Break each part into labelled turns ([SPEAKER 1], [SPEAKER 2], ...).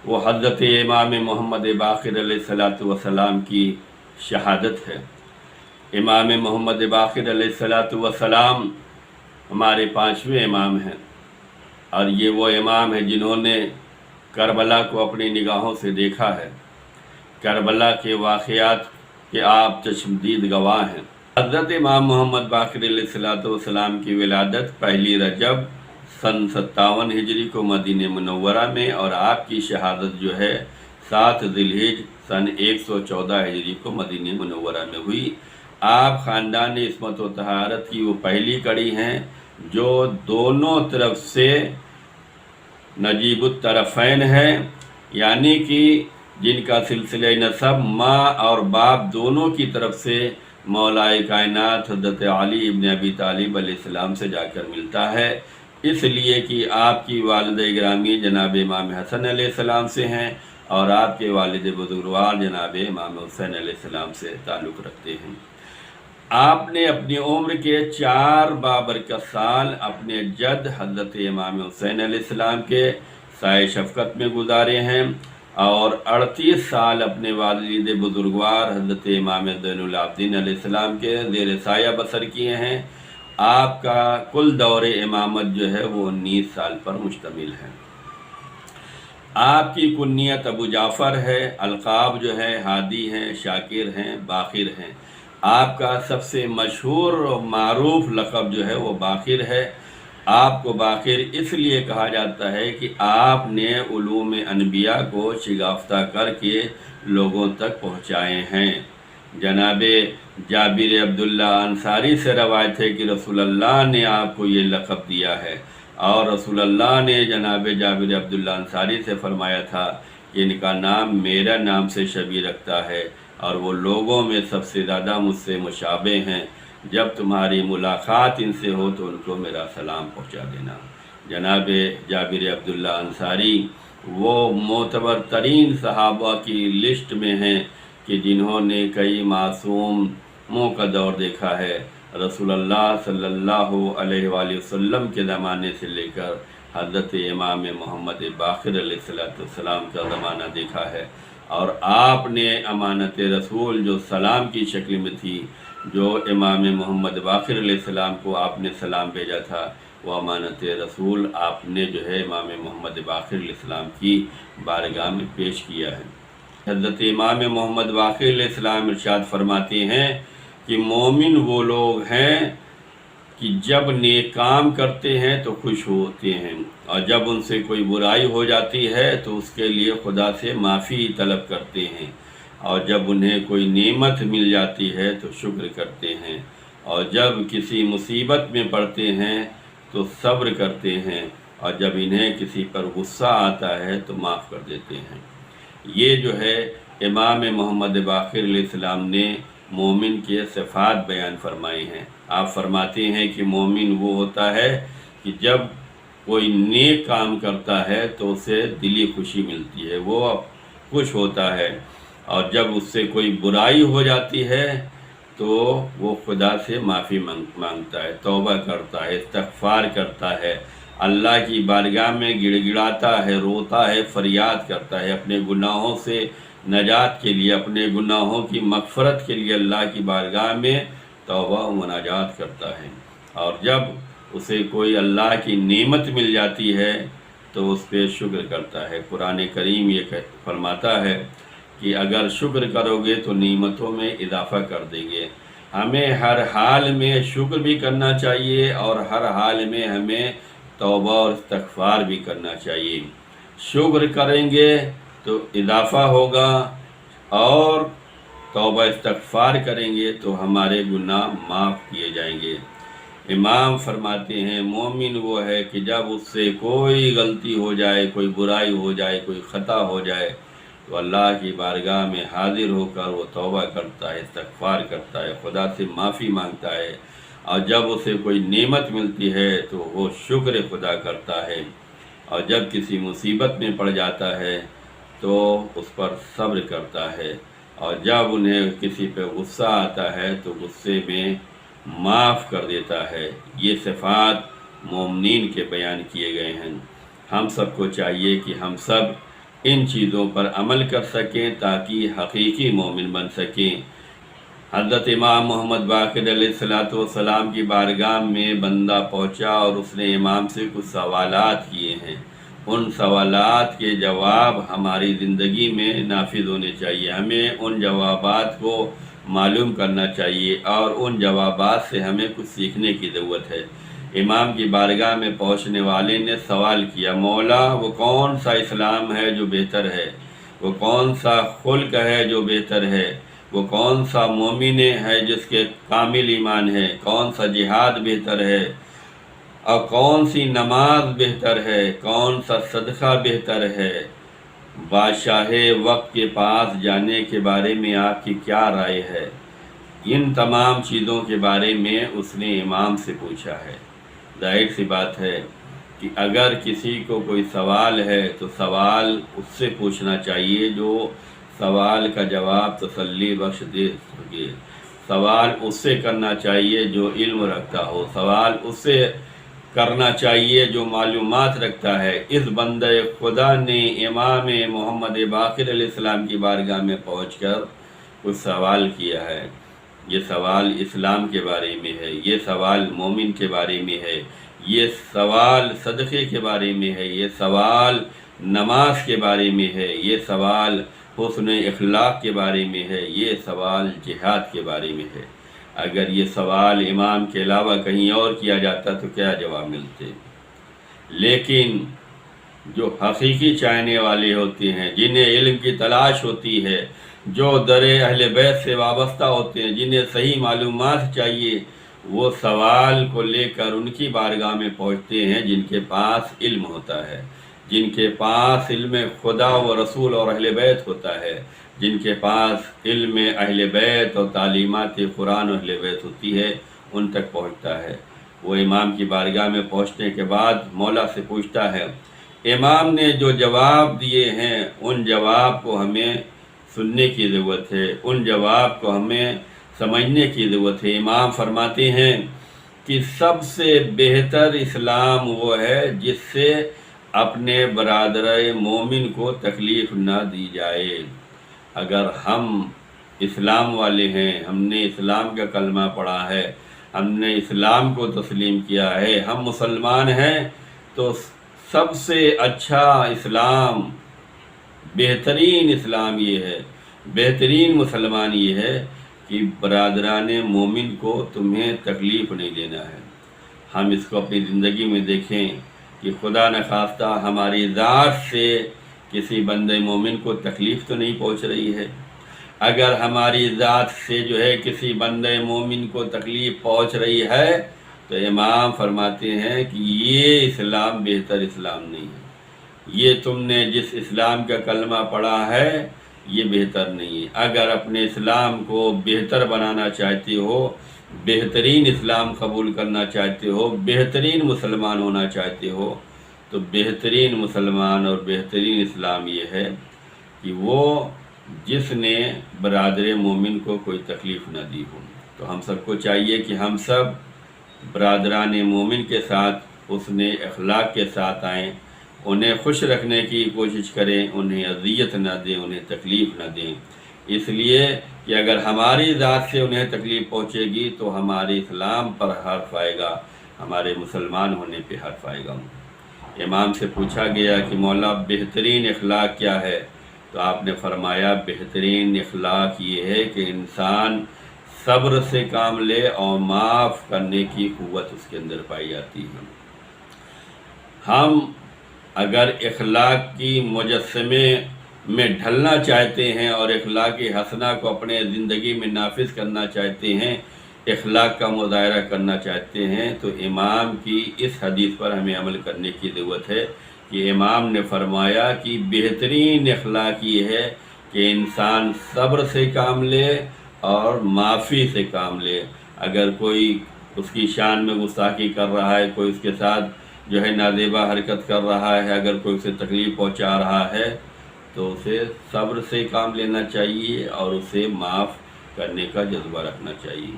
[SPEAKER 1] وہ حضرت امام محمد باقر علیہ الصلوۃ والسلام کی شہادت ہے۔ امام محمد باقر علیہ الصلوۃ والسلام ہمارے 5ویں امام ہیں، اور یہ وہ امام ہیں جنہوں نے کربلا کو اپنی نگاہوں سے دیکھا ہے۔ کربلا کے واقعات کے آپ چشمدید گواہ ہیں۔ حضرت امام محمد باقر علیہ الصلوۃ والسلام کی ولادت 1 رجب سن 57 ہجری کو مدینہ منورہ میں، اور آپ کی شہادت جو ہے 7 ذی الحجہ سن 114 ہجری کو مدینہ منورہ میں ہوئی۔ آپ خاندان عصمت و طہارت کی وہ پہلی کڑی ہیں جو دونوں طرف سے نجیب الطرفین ہے، یعنی کہ جن کا سلسلہ نسب ماں اور باپ دونوں کی طرف سے مولائے کائنات حضرت علی ابن ابی طالب علیہ السلام سے جا کر ملتا ہے، اس لیے کہ آپ کی والدہ گرامی جناب امام حسن علیہ السلام سے ہیں، اور آپ کے والد بزرگوار جناب امام حسین علیہ السلام سے تعلق رکھتے ہیں۔ آپ نے اپنی عمر کے 4 بابرکت سال اپنے جد حضرت امام حسین علیہ السلام کے سائے شفقت میں گزارے ہیں، اور 38 سال اپنے والد بزرگوار حضرت امام زین العابدین علیہ السلام کے زیر سایہ بسر کیے ہیں۔ آپ کا کل دور امامت جو ہے وہ 19 سال پر مشتمل ہے۔ آپ کی کنیت ابو جعفر ہے، القاب جو ہے ہادی ہیں، شاکر ہیں، باقر ہیں۔ آپ کا سب سے مشہور و معروف لقب جو ہے وہ باقر ہے۔ آپ کو باقر اس لیے کہا جاتا ہے کہ آپ نے علوم انبیاء کو شگافتہ کر کے لوگوں تک پہنچائے ہیں۔ جناب جابر عبداللہ انصاری سے روایت ہے کہ رسول اللہ نے آپ کو یہ لقب دیا ہے، اور رسول اللہ نے جناب جابر عبداللہ انصاری سے فرمایا تھا کہ ان کا نام میرا نام سے شبیہ رکھتا ہے، اور وہ لوگوں میں سب سے زیادہ مجھ سے مشابہ ہیں۔ جب تمہاری ملاقات ان سے ہو تو ان کو میرا سلام پہنچا دینا۔ جناب جابر عبداللہ انصاری وہ معتبر ترین صحابہ کی لسٹ میں ہیں کہ جنہوں نے کئی معصوموں کا دور دیکھا ہے۔ رسول اللہ صلی اللہ علیہ وآلہ وسلم کے زمانے سے لے کر حضرت امام محمد باقر علیہ السلام کا زمانہ دیکھا ہے، اور آپ نے امانت رسول جو سلام کی شکل میں تھی، جو امام محمد باقر علیہ السلام کو آپ نے سلام بھیجا تھا، وہ امانت رسول آپ نے جو ہے امام محمد باقر علیہ السلام کی بارگاہ میں پیش کیا ہے۔ حضرت امام محمد باقر علیہ السلام ارشاد فرماتے ہیں کہ مومن وہ لوگ ہیں کہ جب نیک کام کرتے ہیں تو خوش ہوتے ہیں، اور جب ان سے کوئی برائی ہو جاتی ہے تو اس کے لیے خدا سے معافی طلب کرتے ہیں، اور جب انہیں کوئی نعمت مل جاتی ہے تو شکر کرتے ہیں، اور جب کسی مصیبت میں پڑتے ہیں تو صبر کرتے ہیں، اور جب انہیں کسی پر غصہ آتا ہے تو معاف کر دیتے ہیں۔ یہ جو ہے امام محمد باقر علیہ السلام نے مومن کے صفات بیان فرمائی ہیں۔ آپ فرماتے ہیں کہ مومن وہ ہوتا ہے کہ جب کوئی نیک کام کرتا ہے تو اسے دلی خوشی ملتی ہے، وہ خوش ہوتا ہے، اور جب اس سے کوئی برائی ہو جاتی ہے تو وہ خدا سے معافی مانگتا ہے، توبہ کرتا ہے، استغفار کرتا ہے، اللہ کی بارگاہ میں گڑ گڑاتا ہے، روتا ہے، فریاد کرتا ہے، اپنے گناہوں سے نجات کے لیے، اپنے گناہوں کی مغفرت کے لیے اللہ کی بارگاہ میں توبہ و مناجات کرتا ہے، اور جب اسے کوئی اللہ کی نعمت مل جاتی ہے تو اس پہ شکر کرتا ہے۔ قرآن کریم یہ فرماتا ہے کہ اگر شکر کرو گے تو نعمتوں میں اضافہ کر دیں گے۔ ہمیں ہر حال میں شکر بھی کرنا چاہیے، اور ہر حال میں ہمیں توبہ اور استغفار بھی کرنا چاہیے۔ شکر کریں گے تو اضافہ ہوگا، اور توبہ استغفار کریں گے تو ہمارے گناہ معاف کیے جائیں گے۔ امام فرماتے ہیں مومن وہ ہے کہ جب اس سے کوئی غلطی ہو جائے، کوئی برائی ہو جائے، کوئی خطا ہو جائے تو اللہ کی بارگاہ میں حاضر ہو کر وہ توبہ کرتا ہے، استغفار کرتا ہے، خدا سے معافی مانگتا ہے، اور جب اسے کوئی نعمت ملتی ہے تو وہ شکر خدا کرتا ہے، اور جب کسی مصیبت میں پڑ جاتا ہے تو اس پر صبر کرتا ہے، اور جب انہیں کسی پہ غصہ آتا ہے تو غصے میں معاف کر دیتا ہے۔ یہ صفات مومنین کے بیان کیے گئے ہیں۔ ہم سب کو چاہیے کہ ہم سب ان چیزوں پر عمل کر سکیں تاکہ حقیقی مومن بن سکیں۔ حضرت امام محمد باقر علیہ السلام کی بارگاہ میں بندہ پہنچا اور اس نے امام سے کچھ سوالات کیے ہیں۔ ان سوالات کے جواب ہماری زندگی میں نافذ ہونے چاہیے، ہمیں ان جوابات کو معلوم کرنا چاہیے اور ان جوابات سے ہمیں کچھ سیکھنے کی ضرورت ہے۔ امام کی بارگاہ میں پہنچنے والے نے سوال کیا، مولا وہ کون سا اسلام ہے جو بہتر ہے؟ وہ کون سا خلق ہے جو بہتر ہے؟ وہ کون سا مومن ہے جس کے کامل ایمان ہے؟ کون سا جہاد بہتر ہے؟ اور کون سی نماز بہتر ہے؟ کون سا صدقہ بہتر ہے؟ بادشاہ وقت کے پاس جانے کے بارے میں آپ کی کیا رائے ہے؟ ان تمام چیزوں کے بارے میں اس نے امام سے پوچھا ہے۔ ظاہر سی بات ہے کہ اگر کسی کو کوئی سوال ہے تو سوال اس سے پوچھنا چاہیے جو سوال کا جواب تسلی بخش دے سکے۔ سوال اس سے کرنا چاہیے جو علم رکھتا ہو، سوال اس سے کرنا چاہیے جو معلومات رکھتا ہے۔ اس بندہ خدا نے امام محمد باقر علیہ السلام کی بارگاہ میں پہنچ کر کچھ سوال کیا ہے۔ یہ سوال اسلام کے بارے میں ہے، یہ سوال مومن کے بارے میں ہے، یہ سوال صدقے کے بارے میں ہے، یہ سوال نماز کے بارے میں ہے، یہ سوال حسن اخلاق کے بارے میں ہے، یہ سوال جہاد کے بارے میں ہے۔ اگر یہ سوال امام کے علاوہ کہیں اور کیا جاتا تو کیا جواب ملتے؟ لیکن جو حقیقی چاہنے والے ہوتے ہیں، جنہیں علم کی تلاش ہوتی ہے، جو در اہل بیت سے وابستہ ہوتے ہیں، جنہیں صحیح معلومات چاہیے، وہ سوال کو لے کر ان کی بارگاہ میں پہنچتے ہیں جن کے پاس علم ہوتا ہے، جن کے پاس علم خدا و رسول اور اہل بیت ہوتا ہے، جن کے پاس علم اہل بیت اور تعلیمات قرآن و اہل بیت ہوتی ہے، ان تک پہنچتا ہے۔ وہ امام کی بارگاہ میں پہنچنے کے بعد مولا سے پوچھتا ہے، امام نے جو جواب دیے ہیں ان جواب کو ہمیں سننے کی ضرورت ہے، ان جواب کو ہمیں سمجھنے کی ضرورت ہے۔ امام فرماتے ہیں کہ سب سے بہتر اسلام وہ ہے جس سے اپنے برادر مومن کو تکلیف نہ دی جائے۔ اگر ہم اسلام والے ہیں، ہم نے اسلام کا کلمہ پڑھا ہے، ہم نے اسلام کو تسلیم کیا ہے، ہم مسلمان ہیں، تو سب سے اچھا اسلام، بہترین اسلام یہ ہے، بہترین مسلمان یہ ہے کہ برادران مومن کو تمہیں تکلیف نہیں دینا ہے۔ ہم اس کو اپنی زندگی میں دیکھیں کہ خدا نخواستہ ہماری ذات سے کسی بندے مومن کو تکلیف تو نہیں پہنچ رہی ہے۔ اگر ہماری ذات سے جو ہے کسی بندے مومن کو تکلیف پہنچ رہی ہے تو امام فرماتے ہیں کہ یہ اسلام بہتر اسلام نہیں ہے، یہ تم نے جس اسلام کا کلمہ پڑھا ہے یہ بہتر نہیں ہے۔ اگر اپنے اسلام کو بہتر بنانا چاہتے ہو، بہترین اسلام قبول کرنا چاہتے ہو، بہترین مسلمان ہونا چاہتے ہو، تو بہترین مسلمان اور بہترین اسلام یہ ہے کہ وہ جس نے برادر مومن کو کوئی تکلیف نہ دی ہو۔ تو ہم سب کو چاہیے کہ ہم سب برادران مومن کے ساتھ حسن اخلاق کے ساتھ آئیں، انہیں خوش رکھنے کی کوشش کریں، انہیں اذیت نہ دیں، انہیں تکلیف نہ دیں، اس لیے کہ اگر ہماری ذات سے انہیں تکلیف پہنچے گی تو ہمارے اسلام پر حرف آئے گا، ہمارے مسلمان ہونے پہ حرف آئے گا۔ امام سے پوچھا گیا کہ مولا بہترین اخلاق کیا ہے؟ تو آپ نے فرمایا بہترین اخلاق یہ ہے کہ انسان صبر سے کام لے اور معاف کرنے کی قوت اس کے اندر پائی جاتی ہے۔ ہم اگر اخلاق کی مجسمے میں ڈھلنا چاہتے ہیں اور اخلاق حسنہ کو اپنے زندگی میں نافذ کرنا چاہتے ہیں، اخلاق کا مظاہرہ کرنا چاہتے ہیں، تو امام کی اس حدیث پر ہمیں عمل کرنے کی ضرورت ہے کہ امام نے فرمایا کہ بہترین اخلاق یہ ہے کہ انسان صبر سے کام لے اور معافی سے کام لے۔ اگر کوئی اس کی شان میں گستاخی کر رہا ہے، کوئی اس کے ساتھ جو ہے نازیبا حرکت کر رہا ہے، اگر کوئی اسے تکلیف پہنچا رہا ہے تو اسے صبر سے کام لینا چاہیے اور اسے معاف کرنے کا جذبہ رکھنا چاہیے۔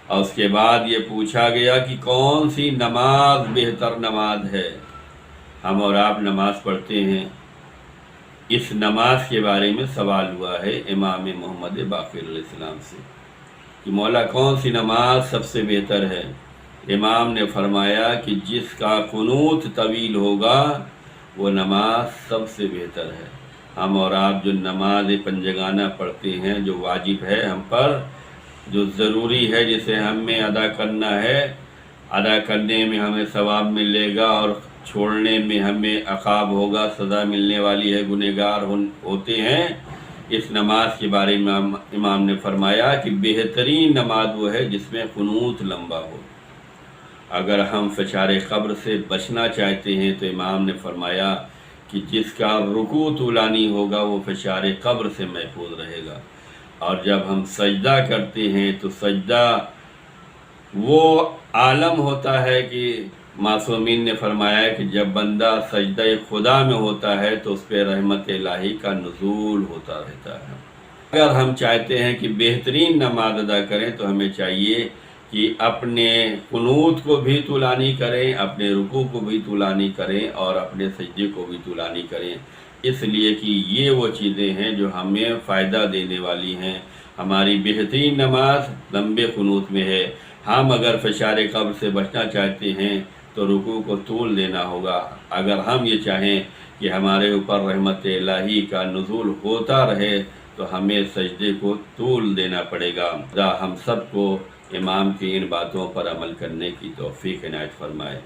[SPEAKER 1] اور اس کے بعد یہ پوچھا گیا کہ کون سی نماز بہتر نماز ہے؟ ہم اور آپ نماز پڑھتے ہیں، اس نماز کے بارے میں سوال ہوا ہے امام محمد باقر علیہ السلام سے کہ مولا کون سی نماز سب سے بہتر ہے؟ امام نے فرمایا کہ جس کا قنوت طویل ہوگا وہ نماز سب سے بہتر ہے۔ ہم اور آپ جو نماز پنجگانہ پڑھتے ہیں، جو واجب ہے ہم پر، جو ضروری ہے، جسے ہمیں ادا کرنا ہے، ادا کرنے میں ہمیں ثواب ملے گا اور چھوڑنے میں ہمیں عقاب ہوگا، سزا ملنے والی ہے، گنہگار ہوتے ہیں۔ اس نماز کے بارے میں امام نے فرمایا کہ بہترین نماز وہ ہے جس میں قنوت لمبا ہو۔ اگر ہم فشار قبر سے بچنا چاہتے ہیں تو امام نے فرمایا کہ جس کا رکوع طولانی ہوگا وہ فشار قبر سے محفوظ رہے گا۔ اور جب ہم سجدہ کرتے ہیں تو سجدہ وہ عالم ہوتا ہے کہ معصومین نے فرمایا کہ جب بندہ سجدہ خدا میں ہوتا ہے تو اس پہ رحمت الہی کا نزول ہوتا رہتا ہے۔ اگر ہم چاہتے ہیں کہ بہترین نماز ادا کریں تو ہمیں چاہیے کہ اپنے قنوت کو بھی طولانی کریں، اپنے رکوع کو بھی طولانی کریں اور اپنے سجدے کو بھی طولانی کریں، اس لیے کہ یہ وہ چیزیں ہیں جو ہمیں فائدہ دینے والی ہیں۔ ہماری بہترین نماز لمبے قنوت میں ہے۔ ہم اگر فشار قبر سے بچنا چاہتے ہیں تو رکوع کو طول دینا ہوگا۔ اگر ہم یہ چاہیں کہ ہمارے اوپر رحمت الہی کا نزول ہوتا رہے تو ہمیں سجدے کو طول دینا پڑے گا۔ ہم سب کو امام کی ان باتوں پر عمل کرنے کی توفیق عنایت فرمائے۔